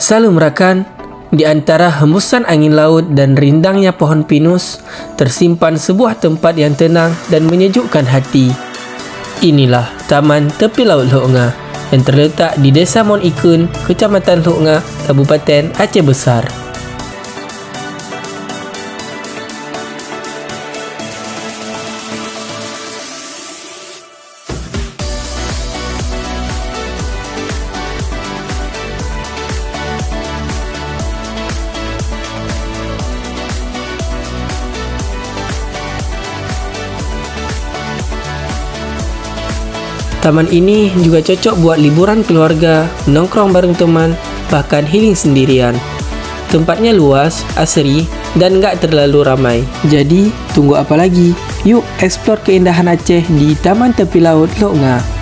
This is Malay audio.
Selalu merakan, di antara hembusan angin laut dan rindangnya pohon pinus, tersimpan sebuah tempat yang tenang dan menyejukkan hati. Inilah Taman Tepi Laut Lok Nga yang terletak di Desa Mon Ikun, Kecamatan Lok Nga, Kabupaten Aceh Besar. Taman ini juga cocok buat liburan keluarga, nongkrong bareng teman, bahkan healing sendirian. Tempatnya luas, asri, dan nggak terlalu ramai. Jadi, tunggu apa lagi? Yuk explore keindahan Aceh di Taman Tepi Laut Lok Nga.